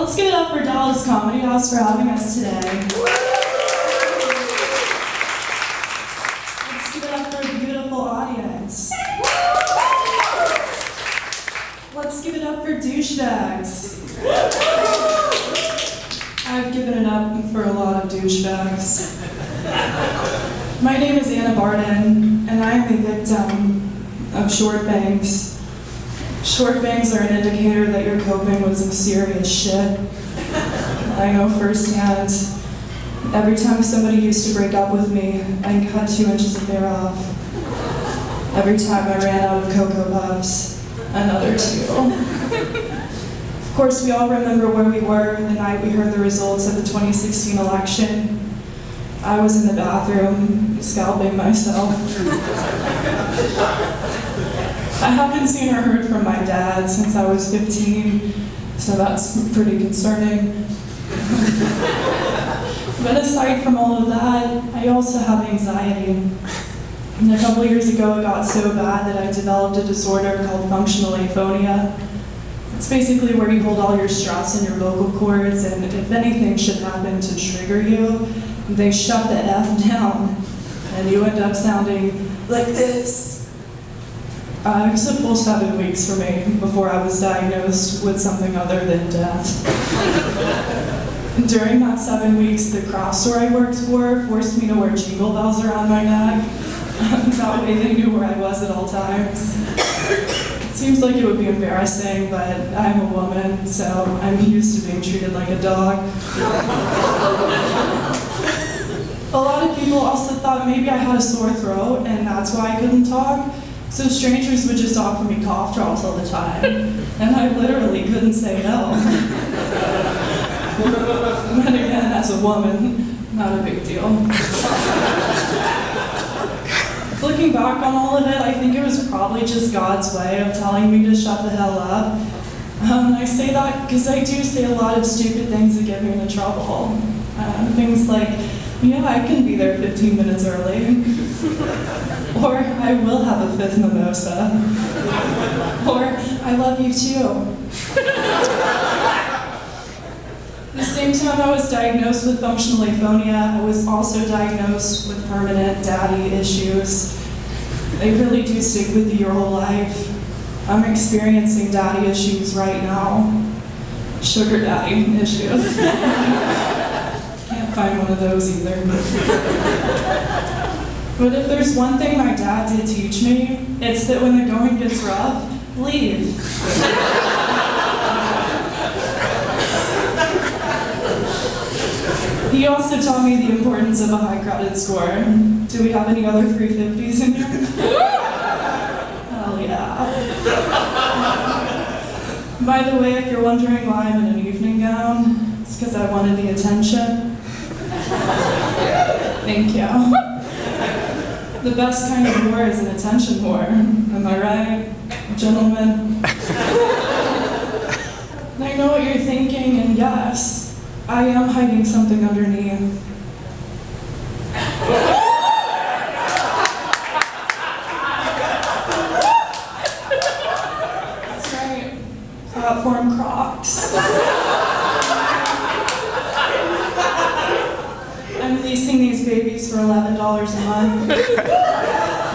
Let's give it up for Dallas Comedy House for having us today. Let's give it up for a beautiful audience. Let's give it up for douchebags. I've given it up for a lot of douchebags. My name is Barden, and I'm a victim of short bangs. Short bangs are an indicator that you're coping with some serious shit. I know firsthand. Every time somebody used to break up with me, I'd cut 2 inches of hair off. Every time I ran out of Cocoa Puffs, another 2. Of course, we all remember where we were the night we heard the results of the 2016 election. I was in the bathroom, scalping myself. I haven't seen or heard from my dad since I was 15, so that's pretty concerning. But aside from all of that, I also have anxiety. And a couple years ago, it got so bad that I developed a disorder called functional aphonia. It's basically where you hold all your stress in your vocal cords, and if anything should happen to trigger you, they shut the F down, and you end up sounding like this. It was a full 7 weeks for me before I was diagnosed with something other than death. During that 7 weeks, the craft store I worked for forced me to wear jingle bells around my neck. That way they knew where I was at all times. It seems like it would be embarrassing, but I'm a woman, so I'm used to being treated like a dog. A lot of people also thought maybe I had a sore throat, and that's why I couldn't talk. So strangers would just offer me cough drops all the time, and I literally couldn't say no. But again, as a woman, not a big deal. Looking back on all of it, I think it was probably just God's way of telling me to shut the hell up. I say that because I do say a lot of stupid things that get me into trouble. Things like, yeah, I can be there 15 minutes early. Or, I will have a 5th mimosa. Or, I love you too. The same time I was diagnosed with functional aphonia, I was also diagnosed with permanent daddy issues. They really do stick with you your whole life. I'm experiencing daddy issues right now. Sugar daddy issues. Can't find one of those either. But if there's one thing my dad did teach me, it's that when the going gets rough, leave. He also taught me the importance of a high credit score. Do we have any other 350s in here? Hell yeah. By the way, if you're wondering why I'm in an evening gown, it's because I wanted the attention. Thank you. The best kind of war is an attention whore. Am I right, gentlemen? I know what you're thinking, and yes, I am hiding something underneath. That's right, platform Crocs. I'm leasing these babies for $11 a month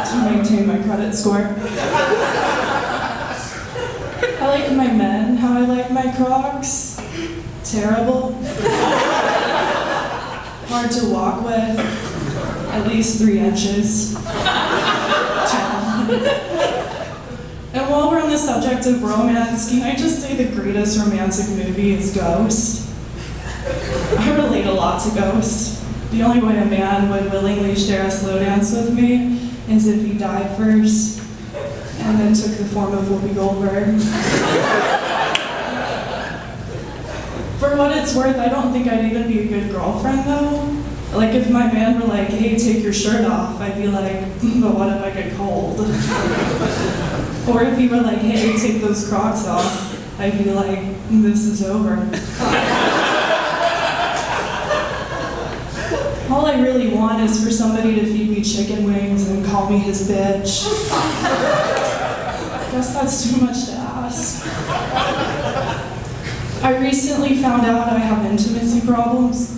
to maintain my credit score. I like my men how I like my Crocs. Terrible. Hard to walk with. At least 3 inches. And while we're on the subject of romance, can I just say the greatest romantic movie is Ghost? I relate a lot to Ghost. The only way a man would willingly share a slow dance with me is if he died first, and then took the form of Whoopi Goldberg. For what it's worth, I don't think I'd even be a good girlfriend, though. Like, if my man were like, hey, take your shirt off, I'd be like, but what if I get cold? Or if he were like, hey, take those Crocs off, I'd be like, this is over. All I really want is for somebody to feed me chicken wings and call me his bitch. I guess that's too much to ask. I recently found out I have intimacy problems.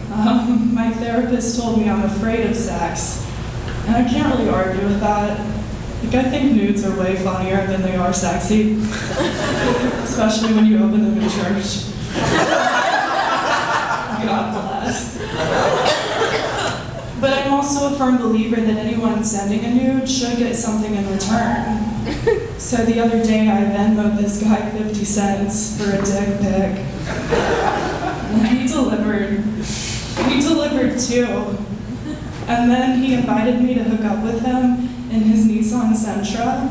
My therapist told me I'm afraid of sex, and I can't really argue with that. Like, I think nudes are way funnier than they are sexy, especially when you open them in church. God bless. But I'm also a firm believer that anyone sending a nude should get something in return. So the other day I Venmo'd this guy 50 cents for a dick pic. And he delivered too. And then he invited me to hook up with him in his Nissan Sentra.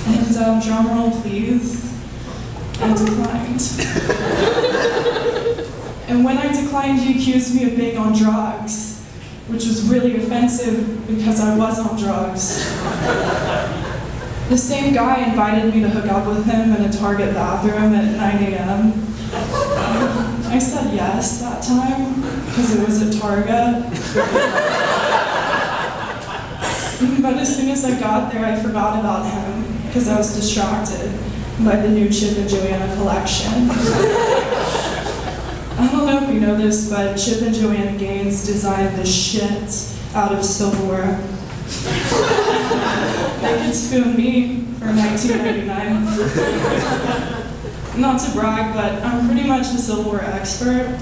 And drumroll please, I declined. And when I declined, he accused me of being on drugs, which was really offensive because I was on drugs. The same guy invited me to hook up with him in a Target bathroom at 9 a.m. I said yes that time, because it was at Target. But as soon as I got there, I forgot about him, because I was distracted by the new Chip and Joanna collection. I don't know if you know this, but Chip and Joanna Gaines designed the shit out of silverware. They could spoon me for $19.99. Not to brag, but I'm pretty much a silverware expert.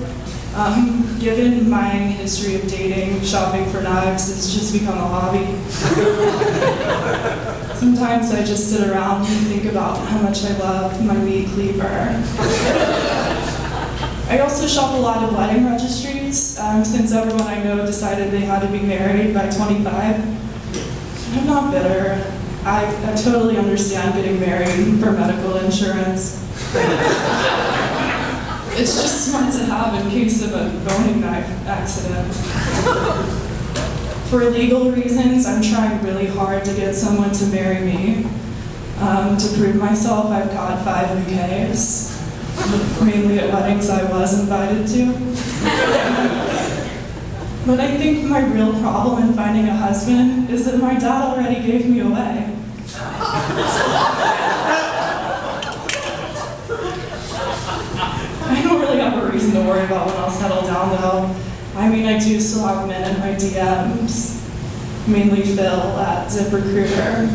Given my history of dating, shopping for knives has just become a hobby. Sometimes I just sit around and think about how much I love my meat cleaver. I also shop a lot of wedding registries, since everyone I know decided they had to be married by 25. I'm not bitter. I totally understand getting married for medical insurance. It's just smart to have in case of a boning knife accident. For legal reasons, I'm trying really hard to get someone to marry me. To prove myself, I've got 5 bouquets. Mainly at weddings I was invited to. But I think my real problem in finding a husband is that my dad already gave me away. I don't really have a reason to worry about when I'll settle down though. I mean, I do still have men in my DMs. Mainly Phil at ZipRecruiter.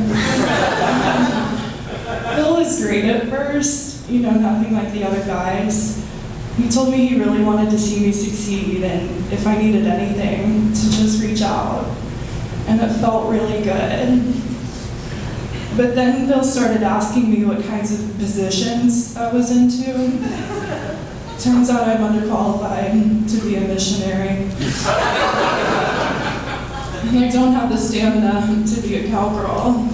Phil was great at first. You know, nothing like the other guys. He told me he really wanted to see me succeed, and if I needed anything, to just reach out. And it felt really good. But then Phil started asking me what kinds of positions I was into. Turns out I'm underqualified to be a missionary. And I don't have the stamina to be a cowgirl.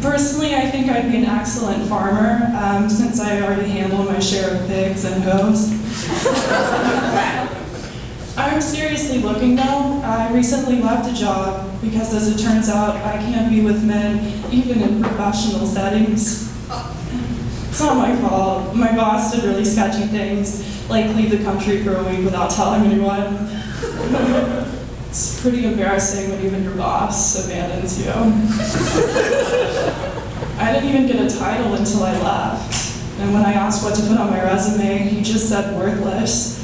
Personally, I think I'd be an excellent farmer, since I already handle my share of pigs and hoes. I'm seriously looking though. I recently left a job because, as it turns out, I can't be with men even in professional settings. It's not my fault. My boss did really sketchy things, like leave the country for a week without telling anyone. It's pretty embarrassing when even your boss abandons you. I didn't even get a title until I left. And when I asked what to put on my resume, he just said worthless.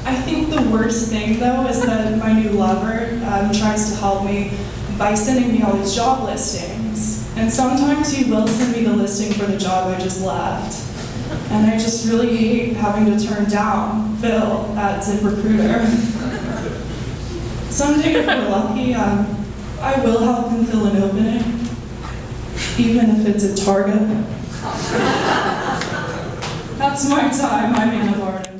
I think the worst thing though is that my new lover tries to help me by sending me all these job listings. And sometimes he will send me the listing for the job I just left. And I just really hate having to turn down Phil at ZipRecruiter. Someday if we're lucky, I will help him fill an opening, even if it's at Target. That's my time. I'm Anna Barden.